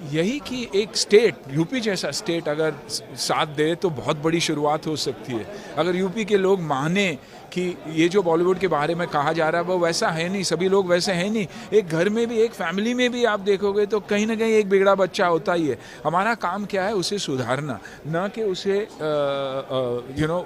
यही कि एक स्टेट, यूपी जैसा स्टेट अगर साथ दे तो बहुत बड़ी शुरुआत हो सकती है। अगर यूपी के लोग माने कि ये जो बॉलीवुड के बारे में कहा जा रहा है वो वैसा है नहीं, सभी लोग वैसे हैं नहीं, एक घर में भी, एक फैमिली में भी आप देखोगे तो कहीं ना कहीं एक बिगड़ा बच्चा होता ही है। हमारा काम क्या है, उसे सुधारना, ना कि उसे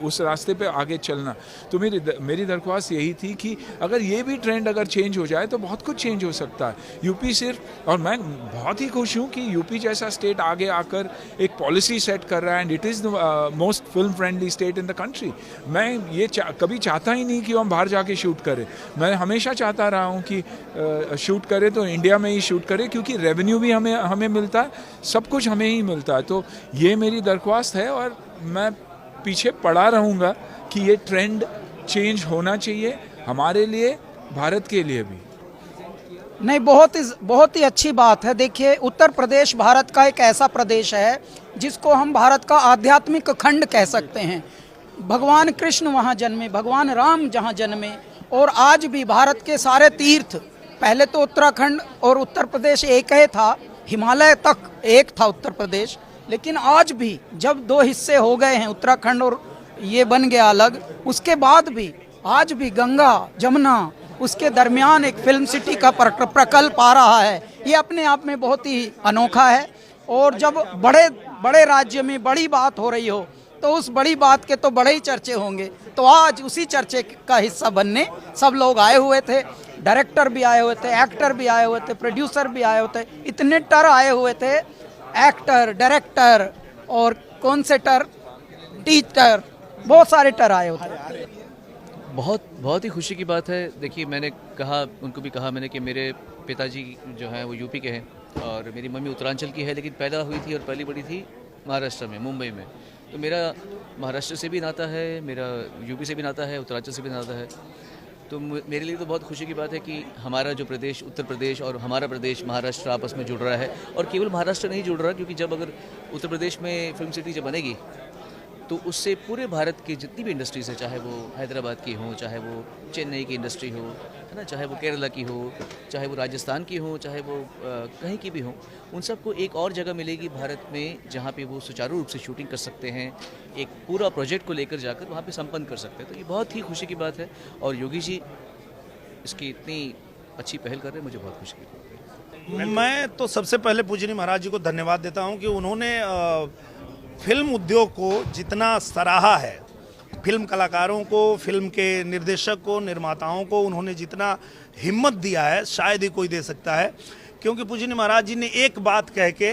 उस रास्ते पे आगे चलना। तो मेरी दरख्वास्त यही थी कि अगर ये भी ट्रेंड अगर चेंज हो जाए तो बहुत कुछ चेंज हो सकता है। यूपी सिर्फ, और मैं बहुत ही खुश हूँ कि यूपी जैसा स्टेट आगे आकर एक पॉलिसी सेट कर रहा है, and it is the most film friendly state in the country. मैं ये कभी चाहता ही नहीं कि हम बाहर जाके शूट करें। मैं हमेशा चाहता रहा हूँ कि शूट करें तो इंडिया में ही शूट करें, क्योंकि रेवेन्यू भी हमें मिलता है, सब कुछ हमें ही मिलता है। तो ये मेरी दरख्वास्त है और मैं पीछे पड़ा रहूँगा कि ये ट्रेंड चेंज होना चाहिए, हमारे लिए, भारत के लिए भी। नहीं, बहुत ही अच्छी बात है। देखिए, उत्तर प्रदेश भारत का एक ऐसा प्रदेश है जिसको हम भारत का आध्यात्मिक खंड कह सकते हैं। भगवान कृष्ण वहाँ जन्मे, भगवान राम जहाँ जन्मे, और आज भी भारत के सारे तीर्थ, पहले तो उत्तराखंड और उत्तर प्रदेश एक ही था, हिमालय तक एक था उत्तर प्रदेश, लेकिन आज भी जब दो हिस्से हो गए हैं, उत्तराखंड और ये बन गया अलग, उसके बाद भी आज भी गंगा जमुना उसके दरमियान एक फिल्म सिटी का प्रकल्प आ रहा है। ये अपने आप में बहुत ही अनोखा है। और जब बड़े बड़े राज्य में बड़ी बात हो रही हो तो उस बड़ी बात के तो बड़े ही चर्चे होंगे। तो आज उसी चर्चे का हिस्सा बनने सब लोग आए हुए थे, डायरेक्टर भी आए हुए थे, एक्टर भी आए हुए थे, प्रोड्यूसर भी आए हुए थे, इतने टर आए हुए थे, एक्टर, डायरेक्टर और कौन से टर, टीचर, बहुत सारे टर आए हुए थे। बहुत ही खुशी की बात है। देखिए, मैंने कहा, उनको भी कहा मैंने कि मेरे पिताजी जो हैं वो यूपी के हैं और मेरी मम्मी उत्तरांचल की है, लेकिन पैदा हुई थी और पली बड़ी थी महाराष्ट्र में, मुंबई में। तो मेरा महाराष्ट्र से भी नाता है, मेरा यूपी से भी नाता है, उत्तरांचल से भी नाता है। तो मेरे लिए तो बहुत खुशी की बात है कि हमारा जो प्रदेश, उत्तर प्रदेश, और हमारा प्रदेश महाराष्ट्र आपस में जुड़ रहा है। और केवल महाराष्ट्र नहीं जुड़ रहा, क्योंकि जब अगर उत्तर प्रदेश में फिल्म सिटी जब बनेगी तो उससे पूरे भारत की जितनी भी इंडस्ट्रीज है, चाहे वो हैदराबाद की हो, चाहे वो चेन्नई की इंडस्ट्री हो, है ना, चाहे वो केरला की हो, चाहे वो राजस्थान की हो, चाहे वो कहीं की भी हो, उन सबको एक और जगह मिलेगी भारत में जहाँ पे वो सुचारू रूप से शूटिंग कर सकते हैं, एक पूरा प्रोजेक्ट को लेकर जाकर वहाँ पे संपन्न कर सकते हैं। तो ये बहुत ही खुशी की बात है और योगी जी इसकी इतनी अच्छी पहल कर रहे हैं, मुझे बहुत खुशी की बात है। मैं तो सबसे पहले पूजनीय महाराज जी को धन्यवाद देता हूँ कि उन्होंने फिल्म उद्योग को जितना सराहा है, फिल्म कलाकारों को, फिल्म के निर्देशक को, निर्माताओं को उन्होंने जितना हिम्मत दिया है शायद ही कोई दे सकता है। क्योंकि पूजनीय महाराज जी ने एक बात कह के